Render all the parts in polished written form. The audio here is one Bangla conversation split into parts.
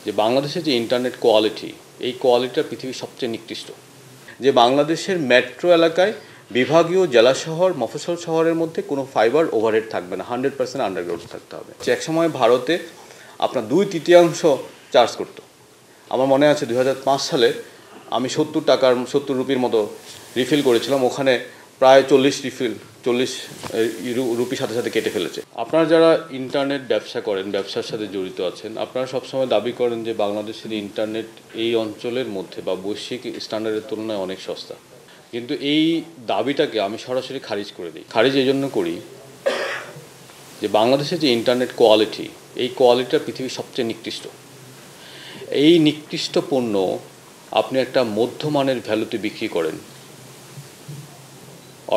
যে বাংলাদেশের যে ইন্টারনেট কোয়ালিটি, এই কোয়ালিটিটা পৃথিবীর সবচেয়ে নিকৃষ্ট। যে বাংলাদেশের মেট্রো এলাকায় বিভাগীয় জেলা শহর, মফস্বল শহরের মধ্যে কোনো ফাইবার ওভারহেড থাকবে না, 100% আন্ডারগ্রাউন্ড থাকতে হবে। যে একসময় ভারতে আপনার 2/3 চার্জ করতো। আমার মনে আছে 2005 সালে আমি 70 রুপির মতো রিফিল করেছিলাম, ওখানে প্রায় 40 রুপির সাথে সাথে কেটে ফেলেছে। আপনারা যারা ইন্টারনেট ব্যবসা করেন, ব্যবসার সাথে জড়িত আছেন, আপনারা সবসময় দাবি করেন যে বাংলাদেশের ইন্টারনেট এই অঞ্চলের মধ্যে বা বৈশ্বিক স্ট্যান্ডার্ডের তুলনায় অনেক সস্তা। কিন্তু এই দাবিটাকে আমি সরাসরি খারিজ করে দিই। খারিজ এই জন্য করি যে বাংলাদেশের যে ইন্টারনেট কোয়ালিটি, এই কোয়ালিটিটা পৃথিবীর সবচেয়ে নিকৃষ্ট। এই নিকৃষ্ট পণ্য আপনি একটা মধ্যমানের ভ্যালুতে বিক্রি করেন,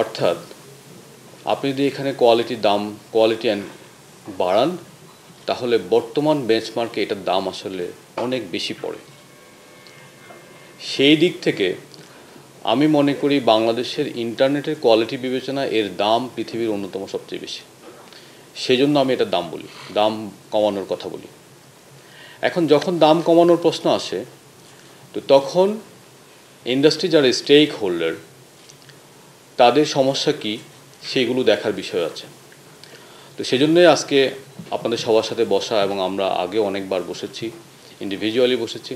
অর্থাৎ আপনি যদি এখানে কোয়ালিটি বাড়ান, তাহলে বর্তমান বেঞ্চমার্কে এটার দাম আসলে অনেক বেশি পড়ে। সেই দিক থেকে আমি মনে করি বাংলাদেশের ইন্টারনেটের কোয়ালিটি বিবেচনায় এর দাম পৃথিবীর অন্যতম সবচেয়ে বেশি। সেজন্য আমি এটার দাম কমানোর কথা বলি। এখন যখন দাম কমানোর প্রশ্ন আসে, তো তখন ইন্ডাস্ট্রি যারা স্টেক হোল্ডার, তাদের সমস্যা কি সেইগুলো দেখার বিষয় আছে। তো সেজন্যই আজকে আপনাদের সবার সাথে বসা, এবং আমরা আগে অনেকবার বসেছি, ইন্ডিভিজুয়ালি বসেছি।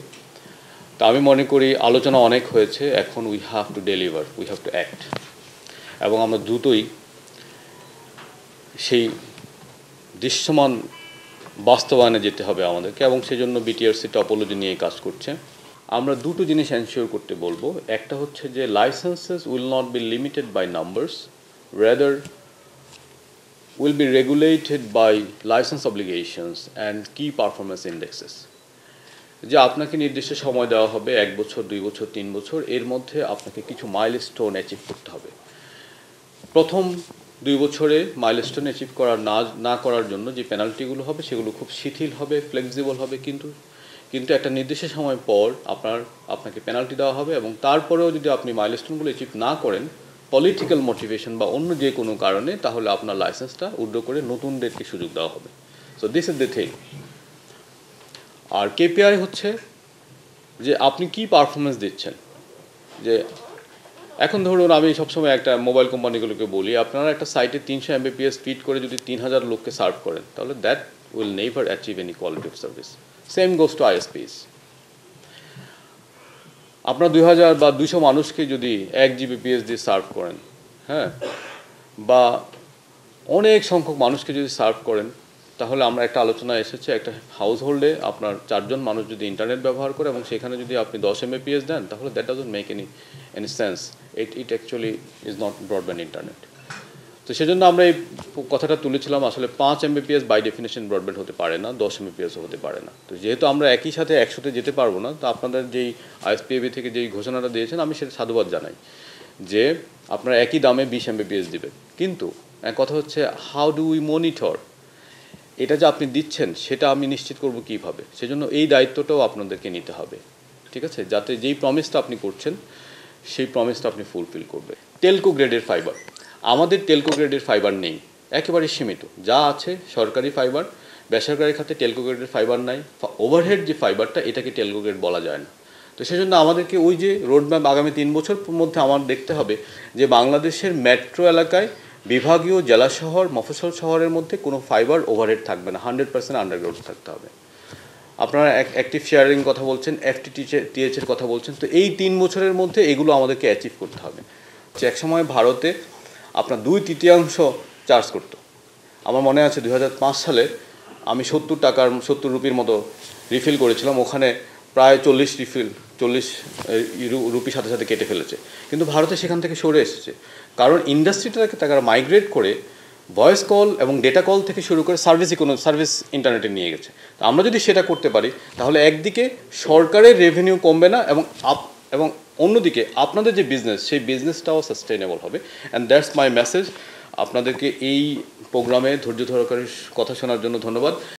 তা আমি মনে করি আলোচনা অনেক হয়েছে, এখন we have to deliver, we have to act, এবং আমরা দ্রুতই সেই দৃশ্যমান বাস্তবায়নে যেতে হবে আমাদেরকে, এবং সেজন্য বিটিআরসি টপোলজি নিয়ে কাজ করছে। আমরা দুটো জিনিস এনশিওর করতে বলবো। একটা হচ্ছে যে licences will not be limited by numbers, rather will be regulated by license obligations and key performance indexes. যে আপনাকে নির্দিষ্ট সময় দেওয়া হবে, 1 বছর, 2 বছর, 3 বছর, এর মধ্যে আপনাকে কিছু মাইলস্টোন অ্যাচিভ করতে হবে। প্রথম 2 বছরে মাইলস্টোন অ্যাচিভ না করার জন্য যে পেনাল্টিগুলো হবে সেগুলো খুব শিথিল হবে, ফ্লেক্সিবল হবে, কিন্তু একটা নির্দিষ্ট সময় পর আপনাকে পেনাল্টি দেওয়া হবে, এবং তারপরেও যদি আপনি মাইলস্টোনগুলো অ্যাচিভ না করেন, পলিটিক্যাল মোটিভেশন বা অন্য যে কোনো কারণে, তাহলে আপনার লাইসেন্সটা উইথড্র করে নতুনদেরকে সুযোগ দেওয়া হবে। So this is the thing. আর কেপিআই হচ্ছে যে আপনি কি পারফরমেন্স দিচ্ছেন। যে এখন ধরুন আমি সবসময় একটা মোবাইল কোম্পানিগুলোকে বলি, আপনারা একটা সাইটে 300 Mbps স্পিড করে যদি 3000 লোককে সার্ভ করেন, তাহলে that will never achieve any quality of service. Same goes to ISPs. আপনার 2000 বা 200 মানুষকে যদি 1 Gbps দিয়ে সার্ভ করেন, হ্যাঁ, বা অনেক সংখ্যক মানুষকে যদি সার্ভ করেন, তাহলে আমরা একটা আলোচনায় এসেছে, একটা হাউস হোল্ডে আপনার 4 জন মানুষ যদি ইন্টারনেট ব্যবহার করে এবং সেখানে যদি আপনি 10 Mbps দেন, তাহলে that doesn't make any sense. It actually is not broadband internet. তো সেজন্য আমরা এই কথাটা তুলেছিলাম, আসলে 5 Mbps বাই ডেফিনেশন ব্রডব্যান্ড হতে পারে না, 10 Mbps হতে পারে না। তো যেহেতু আমরা একই সাথে 100-তে যেতে পারবো না, তো আপনাদের যেই আইএসপিএবি থেকে যেই ঘোষণাটা দিয়েছেন, আমি সেটা সাধুবাদ জানাই যে আপনারা একই দামে 20 Mbps দিবেন। কিন্তু কথা হচ্ছে, হাউ ডু উই মনিটর এটা যে আপনি দিচ্ছেন, সেটা আমি নিশ্চিত করব কীভাবে? সেজন্য এই দায়িত্বটাও আপনাদেরকে নিতে হবে, ঠিক আছে, যাতে যেই প্রমিসটা আপনি করছেন সেই প্রমিসটা আপনি ফুলফিল করবে। টেলকো গ্রেডের ফাইবার, আমাদের টেলকো গ্রেডের ফাইবার নেই, একেবারে সীমিত। যা আছে সরকারি ফাইবার, বেসরকারি খাতে টেলকো গ্রেডের ফাইবার নাই। ওভারহেড যে ফাইবারটা, এটাকে টেলকো গ্রেড বলা যায় না। তো সেজন্য আমাদেরকে ওই যে রোডম্যাপ আগামী 3 বছর মধ্যে আমার দেখতে হবে যে বাংলাদেশের মেট্রো এলাকায় বিভাগীয় জেলা শহর, মফস্বল শহরের মধ্যে কোনো ফাইবার ওভারহেড থাকবে না, 100% আন্ডারগ্রাউন্ড থাকতে হবে। আপনারা অ্যাক্টিভ শেয়ারিং কথা বলছেন, FTTH-এর কথা বলছেন, তো এই 3 বছরের মধ্যে এগুলো আমাদেরকে অ্যাচিভ করতে হবে। যে একসময় ভারতে আপনার 2/3 চার্জ করতো। আমার মনে আছে 2005 সালে আমি 70 রুপির মতো রিফিল করেছিলাম, ওখানে প্রায় 40 রুপির সাথে সাথে কেটে ফেলেছে। কিন্তু ভারতে সেখান থেকে সরে এসেছে, কারণ ইন্ডাস্ট্রিটাকে তারা মাইগ্রেট করে ভয়েস কল এবং ডেটা কল থেকে শুরু করে সার্ভিস ইন্টারনেটে নিয়ে গেছে। তো আমরা যদি সেটা করতে পারি, তাহলে একদিকে সরকারের রেভিনিউ কমবে না, এবং অন্যদিকে আপনাদের যে বিজনেস, সেই বিজনেসটাও সাস্টেইনেবল হবে। And that's my message. আপনাদেরকে এই প্রোগ্রামে ধৈর্য সহকারে কথা শোনার জন্য ধন্যবাদ।